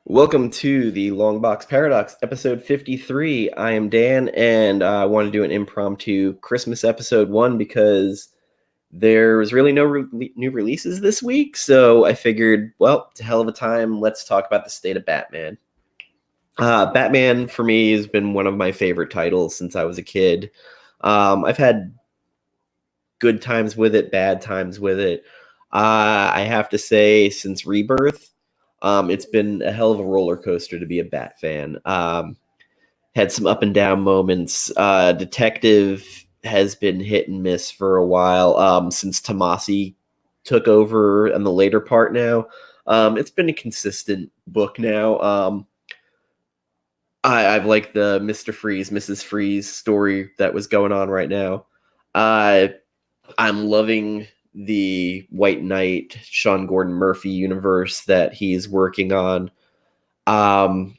Welcome to the LongBox Paradox, episode 53. I am Dan, and I want to do an impromptu Christmas episode one because there was really no new releases this week. So I figured, well, it's a hell of a time. Let's talk about the state of Batman. Batman, for me, has been one of my favorite titles since I was a kid. I've had good times with it, bad times with it. I have to say, since Rebirth, it's been a hell of a roller coaster to be a Bat fan. Had some up and down moments. Detective has been hit and miss for a while since Tomasi took over in the later part now. It's been a consistent book now. I've liked the Mr. Freeze, Mrs. Freeze story that was going on right now. I'm loving the White Knight, Sean Gordon Murphy universe that he's working on. I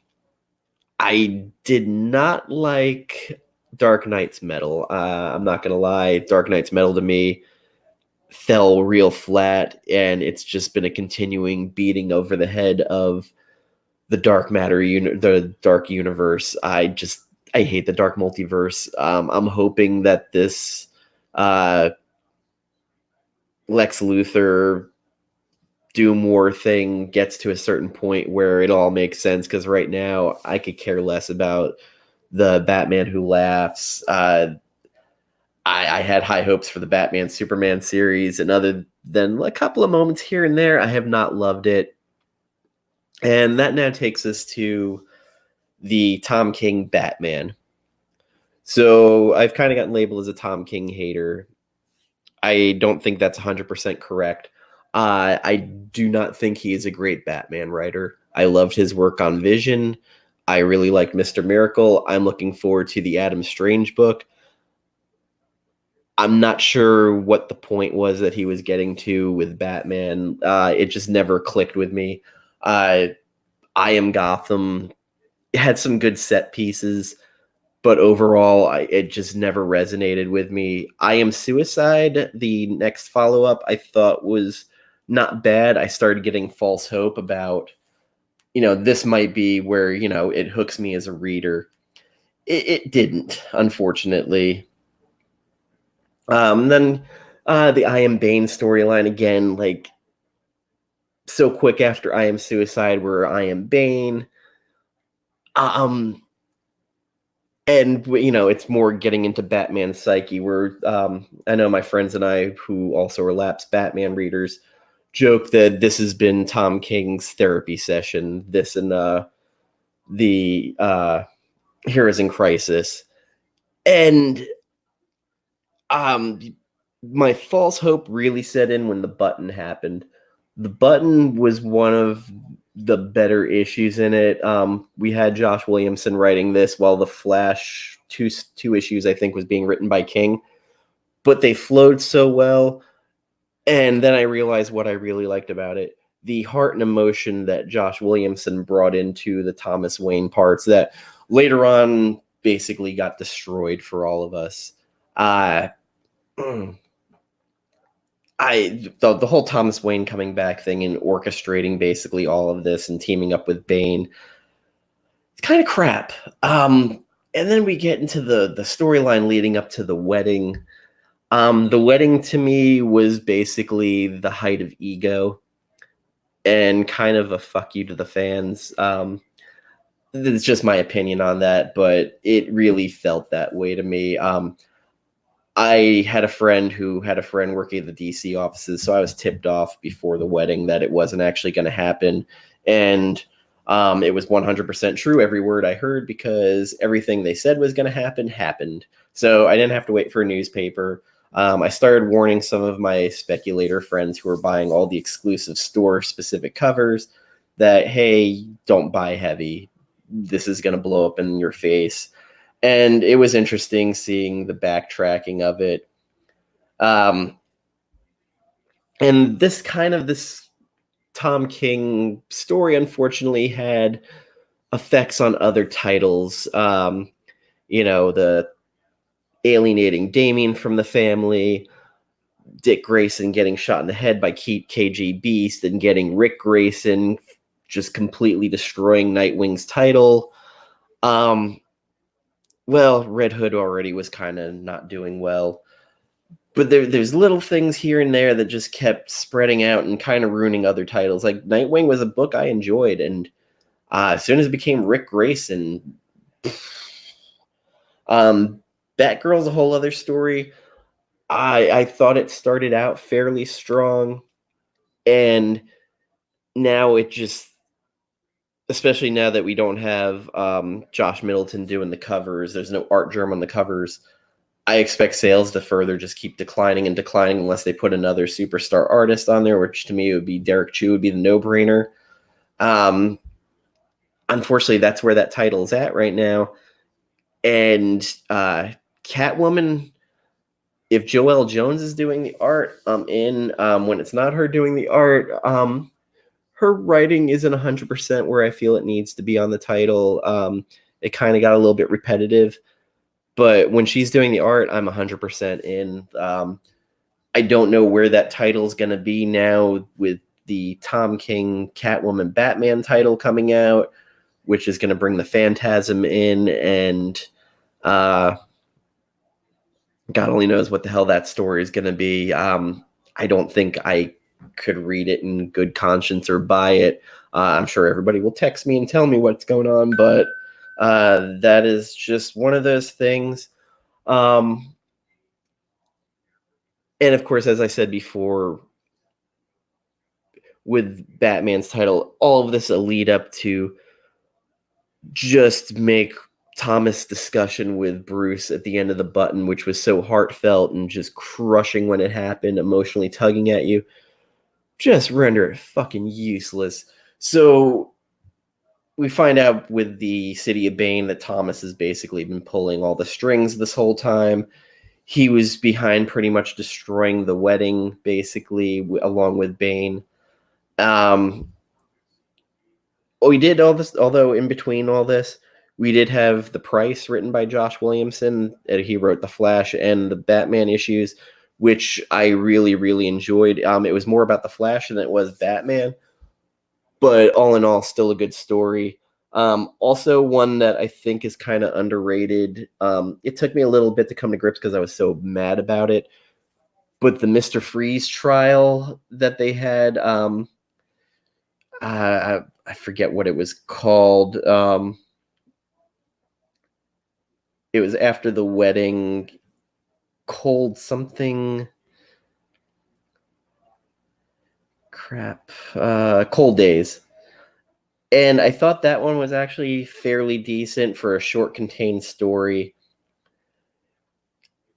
did not like Dark Knight's Metal. I'm not going to lie. Dark Knight's Metal to me fell real flat, and it's just been a continuing beating over the head of the dark matter, the dark universe. I hate the dark multiverse. I'm hoping that this Lex Luthor Doom War thing gets to a certain point where it all makes sense, because right now I could care less about the Batman Who Laughs. I had high hopes for the Batman Superman series, and other than a couple of moments here and there, I have not loved it. And that now takes us to the Tom King Batman. So I've kind of gotten labeled as a Tom King hater. I don't think that's 100% correct. I do not think he is a great Batman writer. I loved his work on Vision. I really liked Mr. Miracle. I'm looking forward to the Adam Strange book. I'm not sure what the point was that he was getting to with Batman. It just never clicked with me. I Am Gotham had some good set pieces, but overall, it just never resonated with me. I Am Suicide, the next follow-up, I thought was not bad. I started getting false hope about, this might be where, it hooks me as a reader. It didn't, unfortunately. Then the I Am Bane storyline, again, so quick after I Am Suicide, where I Am Bane. And it's more getting into Batman's psyche, where I know my friends and I, who also are lapsed Batman readers, joke that this has been Tom King's therapy session, this and the Heroes in Crisis. And my false hope really set in when The Button happened. The Button was one of the better issues in it. We had Josh Williamson writing this while The Flash, two issues, I think, was being written by King. But they flowed so well. And then I realized what I really liked about it. The heart and emotion that Josh Williamson brought into the Thomas Wayne parts that later on basically got destroyed for all of us. The whole Thomas Wayne coming back thing and orchestrating basically all of this and teaming up with Bane, it's kind of crap. And then we get into the storyline leading up to the wedding. The wedding to me was basically the height of ego and kind of a fuck you to the fans. It's just my opinion on that, but it really felt that way to me. I had a friend who had a friend working at the DC offices, so I was tipped off before the wedding that it wasn't actually going to happen. And it was 100% true, every word I heard, because everything they said was going to happen happened. So I didn't have to wait for a newspaper. I started warning some of my speculator friends who were buying all the exclusive store-specific covers that, hey, don't buy heavy. This is going to blow up in your face. And it was interesting seeing the backtracking of it. And this Tom King story, unfortunately, had effects on other titles. The alienating Damien from the family, Dick Grayson getting shot in the head by KG Beast, and getting Rick Grayson just completely destroying Nightwing's title. Well, Red Hood already was kind of not doing well. But there's little things here and there that just kept spreading out and kind of ruining other titles. Like Nightwing was a book I enjoyed, and as soon as it became Rick Grayson, Batgirl's a whole other story. I thought it started out fairly strong, and now it just, especially now that we don't have Josh Middleton doing the covers, there's no Art Germ on the covers. I expect sales to further just keep declining and declining unless they put another superstar artist on there, which to me would be Derek Chu would be the no-brainer. Unfortunately, that's where that title is at right now. And Catwoman, if Joelle Jones is doing the art, I'm in. When it's not her doing the art, her writing isn't 100% where I feel it needs to be on the title. It kind of got a little bit repetitive. But when she's doing the art, I'm 100% in. I don't know where that title is going to be now with the Tom King Catwoman Batman title coming out, which is going to bring the Phantasm in, and God only knows what the hell that story is going to be. I don't think I could read it in good conscience or buy it. I'm sure everybody will text me and tell me what's going on, but that is just one of those things. And of course, as I said before, with Batman's title, all of this will lead up to just make Thomas' discussion with Bruce at the end of the button, which was so heartfelt and just crushing when it happened, emotionally tugging at you, just render it fucking useless. So we find out with the City of Bane that Thomas has basically been pulling all the strings this whole time. He was behind pretty much destroying the wedding, basically, along with Bane. We did all this, although in between all this, we did have The Price written by Josh Williamson. He wrote The Flash and the Batman issues, which I really, really enjoyed. It was more about The Flash than it was Batman, but all in all, still a good story. Also, one that I think is kind of underrated. It took me a little bit to come to grips because I was so mad about it. But the Mr. Freeze trial that they had, I forget what it was called. It was after the wedding. Cold something. Crap. Cold Days. And I thought that one was actually fairly decent for a short, contained story.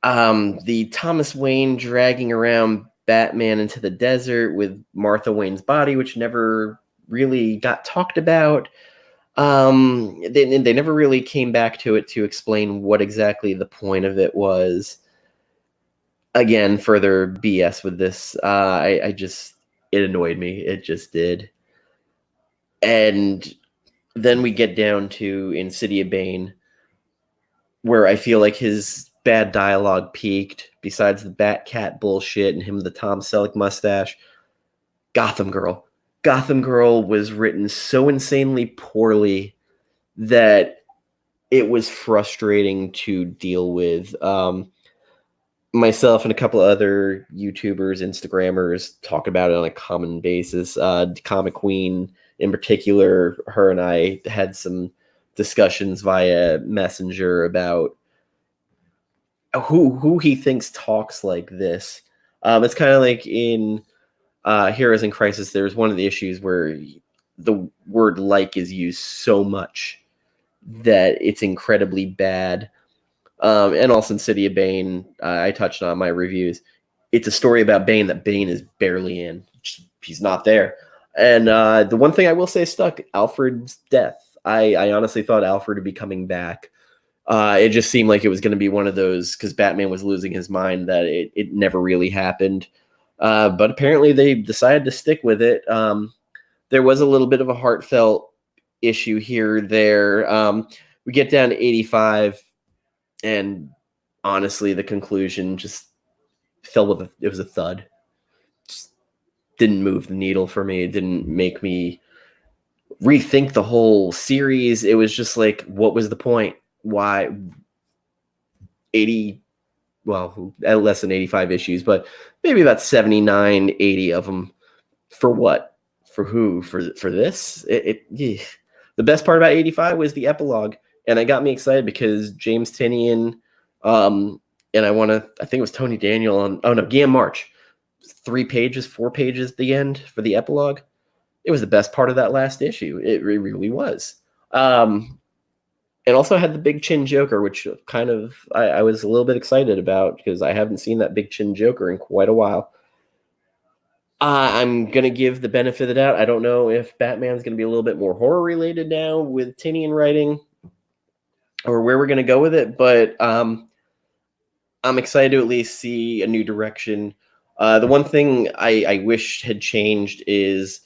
The Thomas Wayne dragging around Batman into the desert with Martha Wayne's body, which never really got talked about. They never really came back to it to explain what exactly the point of it was. Again, further BS with this. I just, it annoyed me. It just did. And then we get down to in City of Bane, where I feel like his bad dialogue peaked, besides the Batcat bullshit and him with the Tom Selleck mustache. Gotham Girl. Gotham Girl was written so insanely poorly that it was frustrating to deal with. Myself and a couple of other YouTubers, Instagrammers talk about it on a common basis. Comic Queen, in particular, her and I had some discussions via Messenger about who he thinks talks like this. It's kind of like in Heroes in Crisis. There's one of the issues where the word "like" is used so much that it's incredibly bad. And also in City of Bane, I touched on my reviews. It's a story about Bane that Bane is barely in. He's not there. And the one thing I will say stuck, Alfred's death. I honestly thought Alfred would be coming back. It just seemed like it was going to be one of those, because Batman was losing his mind, that it never really happened. But apparently they decided to stick with it. There was a little bit of a heartfelt issue here, there. We get down to 85. And honestly, the conclusion just fell with it was a thud. Just didn't move the needle for me. It didn't make me rethink the whole series. It was just like, what was the point? Why 80, well, less than 85 issues, but maybe about 79, 80 of them. For what? For who? For this? The best part about 85 was the epilogue, and it got me excited because James Tynion, and I think it was Tony Daniel Guillaume March, 3 pages, 4 pages at the end for the epilogue. It was the best part of that last issue. It really was. And also had the Big Chin Joker, which kind of I was a little bit excited about because I haven't seen that Big Chin Joker in quite a while. I'm going to give the benefit of the doubt. I don't know if Batman's going to be a little bit more horror related now with Tynion writing or where we're going to go with it, but I'm excited to at least see a new direction. The one thing I wish had changed is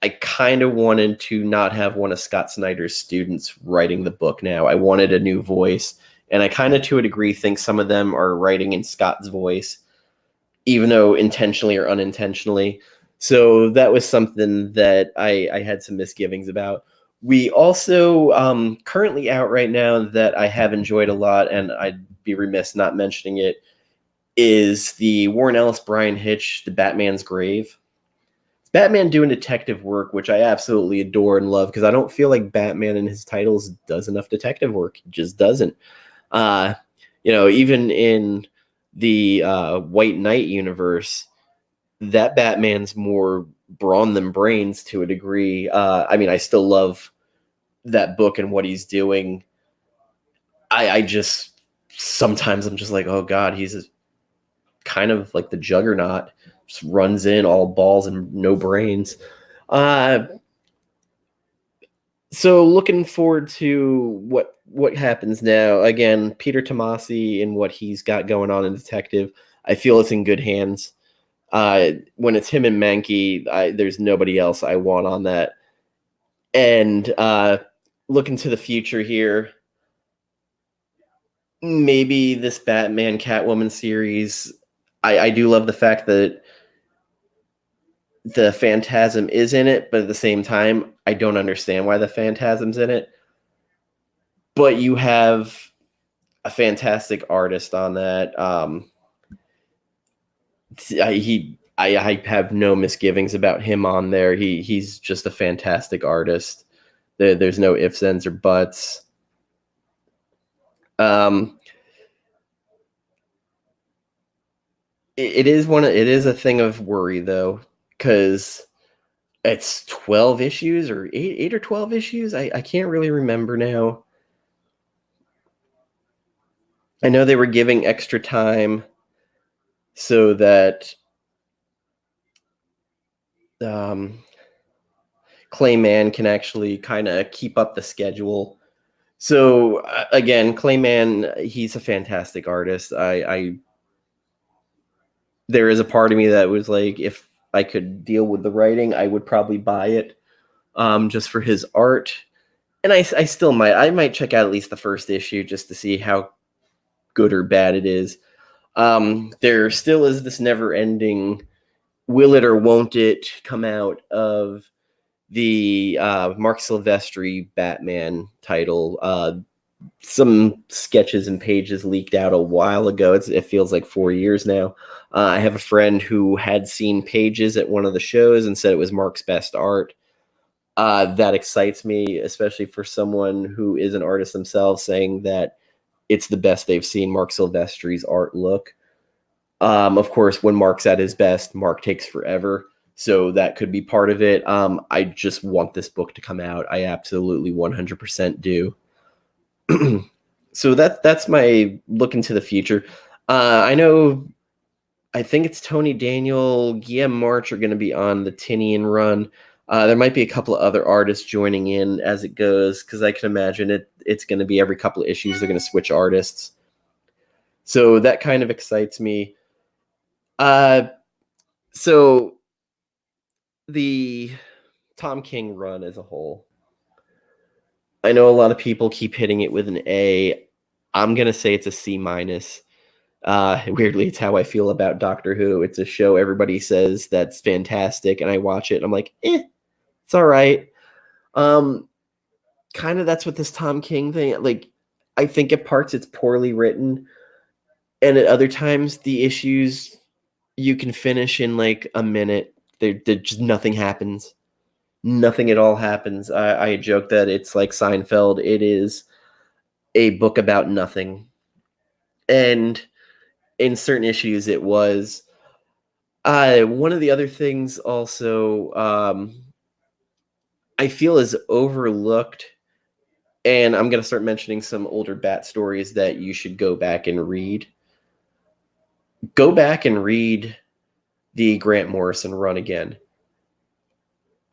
I kind of wanted to not have one of Scott Snyder's students writing the book now. I wanted a new voice, and I kind of, to a degree, think some of them are writing in Scott's voice, even though intentionally or unintentionally. So that was something that I had some misgivings about. We also, currently out right now that I have enjoyed a lot, and I'd be remiss not mentioning it, is the Warren Ellis, Brian Hitch, The Batman's Grave. Batman doing detective work, which I absolutely adore and love, because I don't feel like Batman in his titles does enough detective work. He just doesn't. Even in the White Knight universe, that Batman's more brawn than brains to a degree. I still love that book and what he's doing. I just sometimes I'm just like, oh God, he's kind of like the Juggernaut, just runs in all balls and no brains. So looking forward to what happens now. Again, Peter Tomasi and what he's got going on in Detective, I feel it's in good hands. When it's him and Mankey, there's nobody else I want on that. And looking to the future here, maybe this Batman Catwoman series. I do love the fact that the Phantasm is in it, but at the same time, I don't understand why the Phantasm's in it. But you have a fantastic artist on that. I have no misgivings about him on there. He's just a fantastic artist. There's no ifs, ands, or buts. It is a thing of worry though, because it's 12 issues or eight or 12 issues. I can't really remember now. I know they were giving extra time so that Clayman can actually kind of keep up the schedule. So again, Clayman, he's a fantastic artist. There is a part of me that was like, if I could deal with the writing, I would probably buy it, just for his art. And I still might. I might check out at least the first issue just to see how good or bad it is. There still is this never-ending will it or won't it come out of the Mark Silvestri Batman title. Some sketches and pages leaked out a while ago. It feels like 4 years now. I have a friend who had seen pages at one of the shows and said it was Mark's best art. That excites me, especially for someone who is an artist themselves, saying that it's the best they've seen Mark Silvestri's art look. Of course, when Mark's at his best, Mark takes forever. So that could be part of it. I just want this book to come out. I absolutely 100% do. So that's my look into the future. I think it's Tony Daniel, Guillaume March are going to be on the Tynion run. There might be a couple of other artists joining in as it goes, because I can imagine it's going to be every couple of issues they're going to switch artists. So that kind of excites me. So the Tom King run as a whole, I know a lot of people keep hitting it with an A. I'm going to say it's a C minus. Weirdly, it's how I feel about Doctor Who. It's a show everybody says that's fantastic, and I watch it and I'm like, it's all right. Um, kind of that's what this Tom King thing, like, I think at parts it's poorly written, and at other times the issues you can finish in like a minute. There just nothing happens. Nothing at all happens. I joke that it's like Seinfeld. It is a book about nothing. And in certain issues, it was. One of the other things also I feel is overlooked, and I'm going to start mentioning some older Bat stories that you should go back and read. Go back and read the Grant Morrison run again.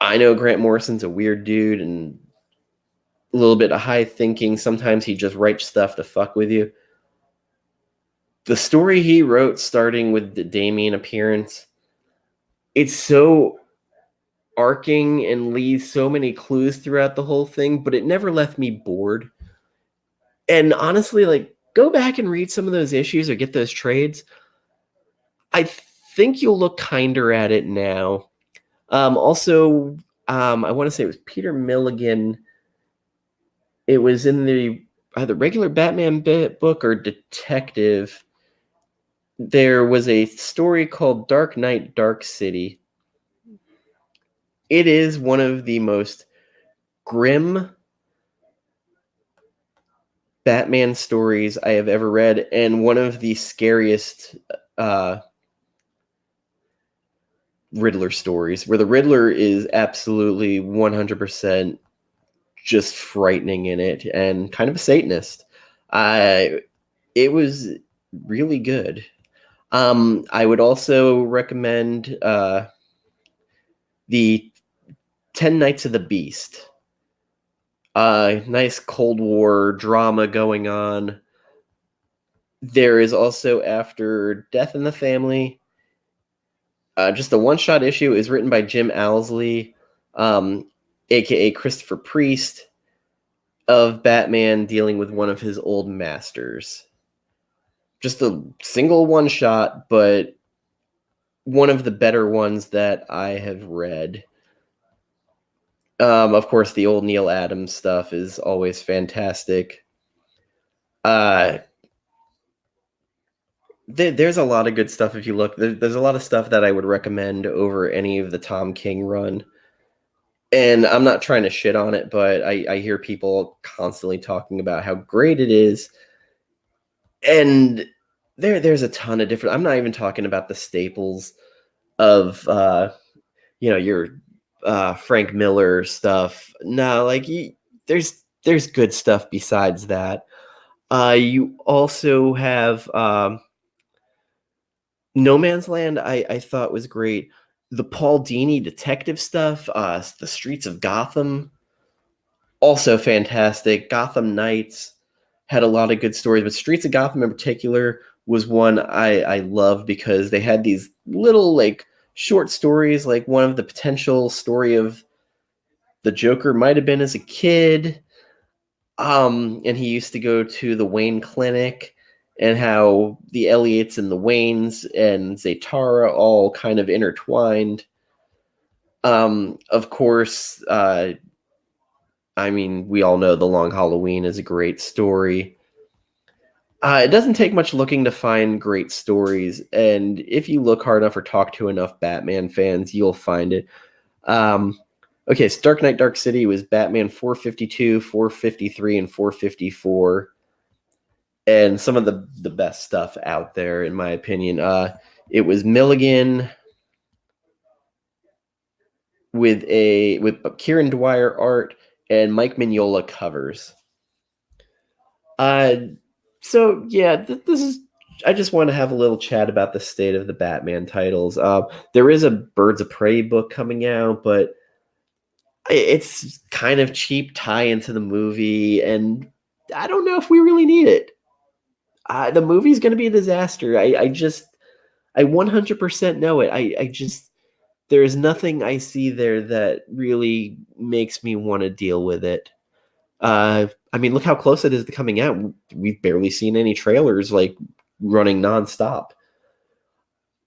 I know Grant Morrison's a weird dude and a little bit of high thinking. Sometimes he just writes stuff to fuck with you. The story he wrote, starting with the Damien appearance, it's so arcing and leaves so many clues throughout the whole thing, but it never left me bored. And honestly, like, go back and read some of those issues or get those trades. I think you'll look kinder at it now. Also, I want to say it was Peter Milligan. It was in the either regular Batman book or Detective. There was a story called Dark Knight, Dark City. It is one of the most grim Batman stories I have ever read, and one of the scariest Riddler stories, where the Riddler is absolutely 100% just frightening in it and kind of a Satanist. It was really good. I would also recommend the 10 Nights of the Beast. Nice Cold War drama going on. There is also, after Death in the Family, just a one-shot issue. Is written by Jim Owsley, aka Christopher Priest, of Batman dealing with one of his old masters. Just a single one-shot, but one of the better ones that I have read. Of course, the old Neil Adams stuff is always fantastic. There's a lot of good stuff if you look. There's a lot of stuff that I would recommend over any of the Tom King run. And I'm not trying to shit on it, but I hear people constantly talking about how great it is. And there's a ton of different. I'm not even talking about the staples of your Frank Miller stuff. No, like there's good stuff besides that. You also have No Man's Land. I thought was great. The Paul Dini detective stuff, the Streets of Gotham, also fantastic. Gotham Knights had a lot of good stories, but Streets of Gotham in particular was one I loved because they had these little like short stories, like one of the potential story of the Joker might have been as a kid. And he used to go to the Wayne Clinic, and how the Elliots and the Waynes and Zatara all kind of intertwined. Of course, I mean, we all know The Long Halloween is a great story. It doesn't take much looking to find great stories, and if you look hard enough or talk to enough Batman fans, you'll find it. Okay, so Dark Knight, Dark City was Batman 452, 453, and 454. And some of the best stuff out there, in my opinion. It was Milligan with Kieran Dwyer art and Mike Mignola covers. So yeah, this is. I just want to have a little chat about the state of the Batman titles. There is a Birds of Prey book coming out, but it's kind of cheap tie into the movie, and I don't know if we really need it. The movie's going to be a disaster. I 100% know it. I just, there's nothing I see there that really makes me want to deal with it. I mean, look how close it is to coming out. We've barely seen any trailers like running nonstop.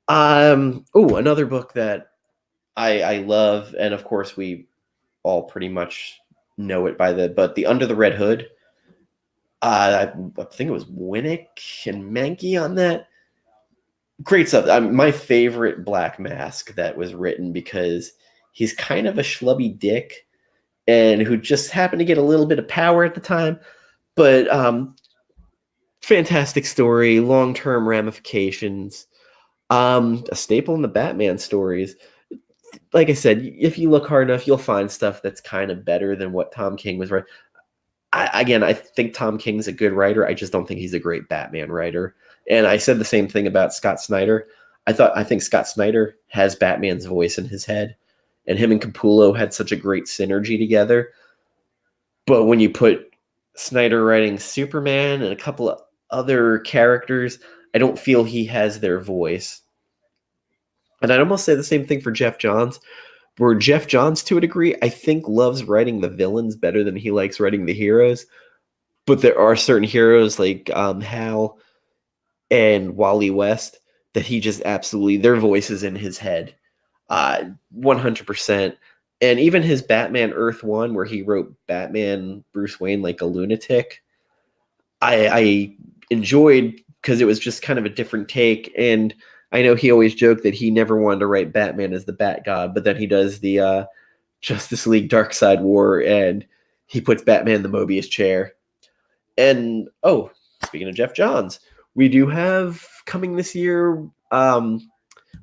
Oh, another book that I love, and of course we all pretty much know it by but the Under the Red Hood. I think it was Winnick and Mankey on that. Great stuff. My favorite Black Mask that was written, because he's kind of a schlubby dick and who just happened to get a little bit of power at the time. But fantastic story, long-term ramifications, a staple in the Batman stories. Like I said, if you look hard enough, you'll find stuff that's kind of better than what Tom King was writing. I think Tom King's a good writer. I just don't think he's a great Batman writer. And I said the same thing about Scott Snyder. I think Scott Snyder has Batman's voice in his head, and him and Capullo had such a great synergy together. But when you put Snyder writing Superman and a couple of other characters, I don't feel he has their voice. And I'd almost say the same thing for Jeff Johns, where Jeff Johns, to a degree, I think loves writing the villains better than he likes writing the heroes. But there are certain heroes like Hal and Wally West that he just absolutely, their voices in his head, 100%. And even his Batman Earth 1, where he wrote Batman Bruce Wayne like a lunatic, I enjoyed, because it was just kind of a different take. And I know he always joked that he never wanted to write Batman as the Bat God, but then he does the Justice League Darkseid War, and he puts Batman in the Mobius chair. And, oh, speaking of Jeff Johns, we do have coming this year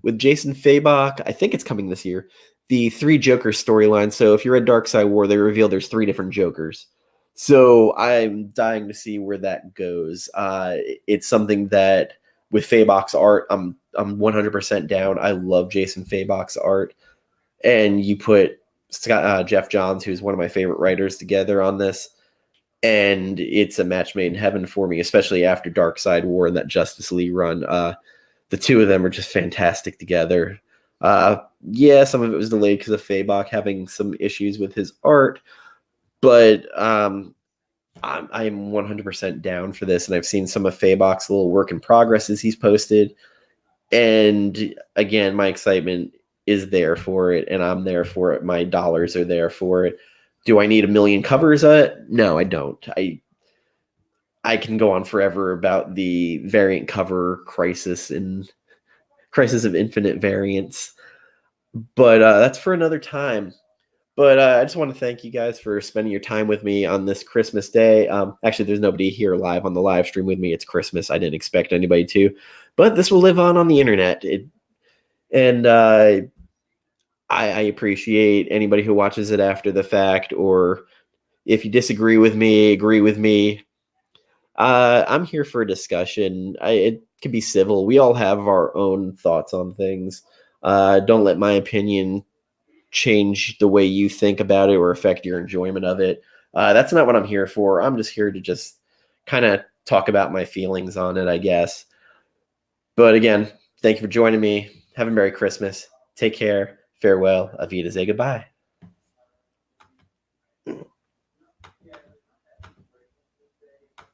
with Jason Fabok, I think it's coming this year, the 3 Jokers storyline. So if you read Darkseid War, they reveal there's 3 different Jokers. So I'm dying to see where that goes. It's something that with Fabok's art, I'm 100% down. I love Jason Fabok's art. And you put Jeff Johns, who's one of my favorite writers, together on this, and it's a match made in heaven for me, especially after Darkseid War and that Justice League run. The two of them are just fantastic together. Yeah, some of it was delayed because of Fabok having some issues with his art, but I'm 100% down for this, and I've seen some of Fabok's little work in progresses he's posted, and again, my excitement is there for it, and I'm there for it. My dollars are there for it. Do I need a million covers of it? No, I don't. I can go on forever about the variant cover crisis and Crisis of Infinite Variants, but that's for another time. But I just want to thank you guys for spending your time with me on this Christmas day. Actually, there's nobody here live on the live stream with me. It's Christmas. I didn't expect anybody to, but this will live on the internet. I appreciate anybody who watches it after the fact, or if you disagree with me, agree with me. I'm here for a discussion. It can be civil. We all have our own thoughts on things. Don't let my opinion change the way you think about it or affect your enjoyment of it. That's not what I'm here for. I'm just here to just kind of talk about my feelings on it, I guess. But again, thank you for joining me. Have a Merry Christmas. Take care. Farewell. Avita. Say goodbye.